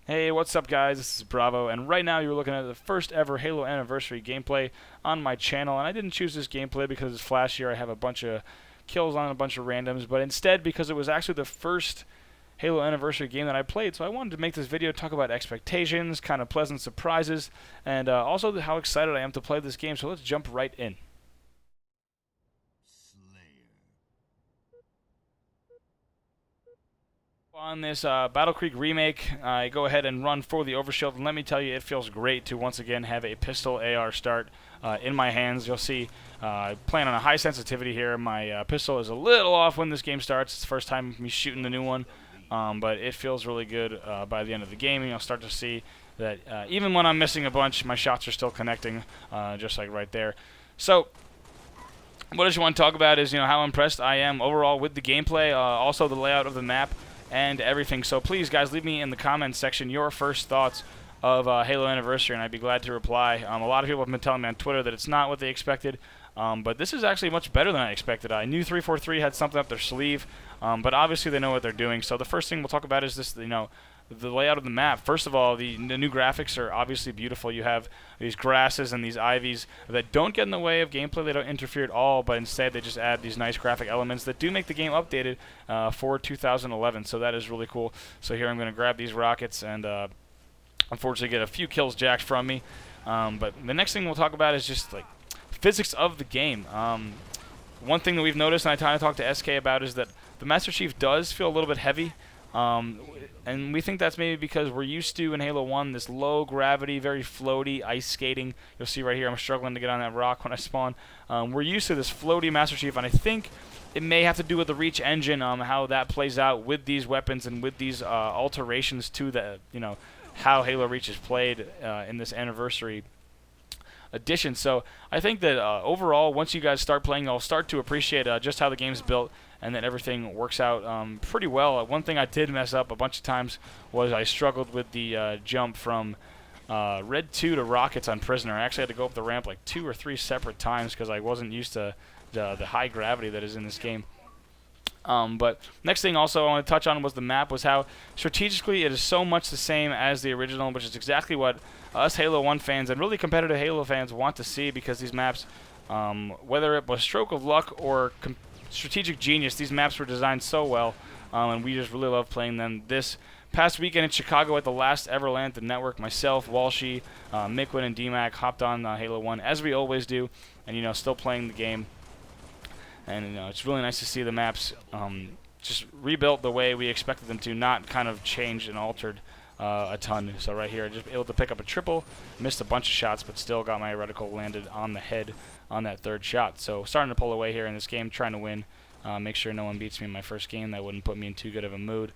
Hey, what's up guys? This is Bravo, and right now you're looking at the first ever Halo Anniversary gameplay on my channel, and I didn't choose this gameplay because it's flashier. I have a bunch of kills on a bunch of randoms, but instead because it was actually the first Halo Anniversary game that I played, so I wanted to make this video talk about expectations, kind of pleasant surprises, and also how excited I am to play this game, so let's jump right in. On this Battle Creek remake, I go ahead and run for the overshield, and let me tell you, it feels great to once again have a pistol AR start in my hands. You'll see playing on a high sensitivity here. My pistol is a little off when this game starts. It's the first time me shooting the new one, but it feels really good by the end of the game. You'll start to see that even when I'm missing a bunch, my shots are still connecting, just like right there. So what I just want to talk about is how impressed I am overall with the gameplay, also the layout of the map, and everything. So please, guys, leave me in the comments section your first thoughts of Halo Anniversary, and I'd be glad to reply. A lot of people have been telling me on Twitter that it's not what they expected, but this is actually much better than I expected. I knew 343 had something up their sleeve, but obviously they know what they're doing. So the first thing we'll talk about is this, the layout of the map. First of all, the new graphics are obviously beautiful. You have these grasses and these ivies that don't get in the way of gameplay. They don't interfere at all, but instead they just add these nice graphic elements that do make the game updated for 2011. So that is really cool. So here I'm going to grab these rockets and unfortunately get a few kills jacked from me. But the next thing we'll talk about is just like physics of the game. One thing that we've noticed, and I kind of talked to SK about, is that the Master Chief does feel a little bit heavy. And we think that's maybe because we're used to in Halo 1 this low gravity, very floaty ice skating. You'll see right here I'm struggling to get on that rock when I spawn. We're used to this floaty Master Chief, and I think it may have to do with the Reach engine, how that plays out with these weapons and with these alterations to the how Halo Reach is played in this anniversary edition. So I think that overall, once you guys start playing, you'll start to appreciate just how the game's built, and that everything works out pretty well. One thing I did mess up a bunch of times was I struggled with the jump from Red 2 to Rockets on Prisoner. I actually had to go up the ramp like 2 or 3 separate times because I wasn't used to the high gravity that is in this game. But next thing also I want to touch on was the map, was how strategically it is so much the same as the original, which is exactly what us Halo 1 fans and really competitive Halo fans want to see, because these maps, whether it was stroke of luck or strategic genius, these maps were designed so well, and we just really love playing them. This past weekend in Chicago at the last ever LAN at the network, myself, Walshy, Mickwin, and DMAC hopped on Halo 1 as we always do, and still playing the game. And it's really nice to see the maps just rebuilt the way we expected them to, not kind of changed and altered a ton. So right here, just able to pick up a triple, missed a bunch of shots, but still got my reticle landed on the head on that third shot. So starting to pull away here in this game, trying to win, make sure no one beats me in my first game. That wouldn't put me in too good of a mood.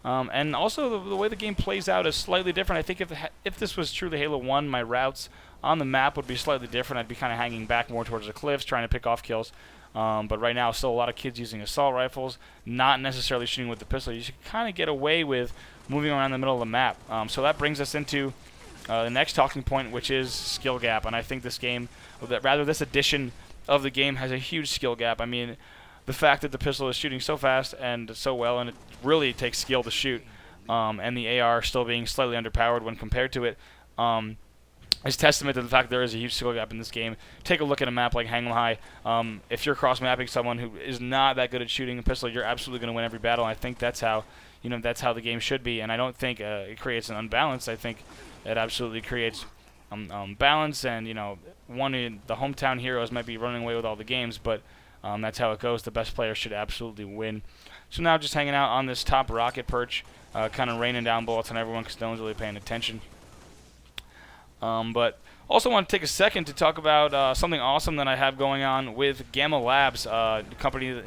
And also the way the game plays out is slightly different. I think if this was truly Halo 1, my routes on the map would be slightly different. I'd be kind of hanging back more towards the cliffs, trying to pick off kills. But right now, still a lot of kids using assault rifles, not necessarily shooting with the pistol. You should kind of get away with moving around the middle of the map. So that brings us into the next talking point, which is skill gap. And I think this game, this edition of the game, has a huge skill gap. I mean, the fact that the pistol is shooting so fast and so well, and it really takes skill to shoot, and the AR still being slightly underpowered when compared to it, is testament to the fact there is a huge skill gap in this game. Take a look at a map like Hang'em High. If you're cross-mapping someone who is not that good at shooting a pistol, you're absolutely going to win every battle. And I think that's how, that's how the game should be. And I don't think it creates an unbalance. I think it absolutely creates balance. And the hometown heroes might be running away with all the games, but that's how it goes. The best player should absolutely win. So now just hanging out on this top rocket perch, kind of raining down bullets on everyone because no one's really paying attention. But also want to take a second to talk about something awesome that I have going on with Gamma Labs, a company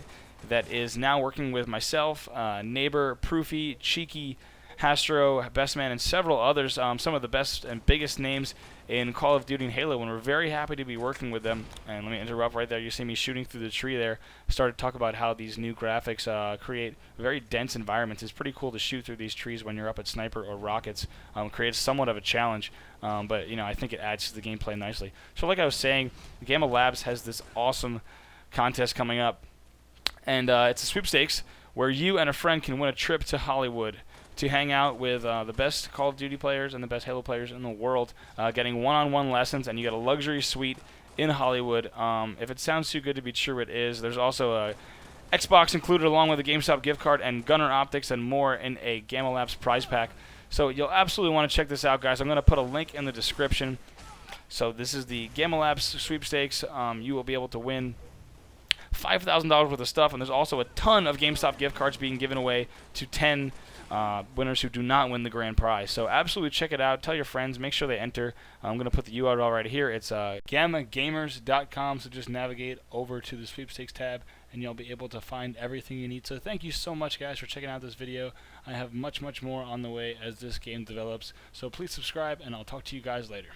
that is now working with myself, Neighbor, Proofy, Cheeky, Hastro, Bestman, and several others, some of the best and biggest names in Call of Duty and Halo, and we're very happy to be working with them. And let me interrupt right there. You see me shooting through the tree there. Started to talk about how these new graphics create very dense environments. It's pretty cool to shoot through these trees when you're up at sniper or rockets. Creates somewhat of a challenge, but I think it adds to the gameplay nicely. So like I was saying, Gamma Labs has this awesome contest coming up, and it's a sweepstakes where you and a friend can win a trip to Hollywood to hang out with the best Call of Duty players and the best Halo players in the world, getting one-on-one lessons, and you get a luxury suite in Hollywood. If it sounds too good to be true, it is. There's also a Xbox included along with a GameStop gift card and gunner optics and more in a Gamma Labs prize pack. So you'll absolutely want to check this out, guys. I'm going to put a link in the description. So this is the Gamma Labs sweepstakes. You will be able to win $5,000 worth of stuff, and there's also a ton of GameStop gift cards being given away to 10 winners who do not win the grand prize. So absolutely check it out. Tell your friends. Make sure they enter. I'm going to put the URL right here. It's gammagamers.com, so just navigate over to the sweepstakes tab, and you'll be able to find everything you need. So thank you so much, guys, for checking out this video. I have much more on the way as this game develops. So please subscribe, and I'll talk to you guys later.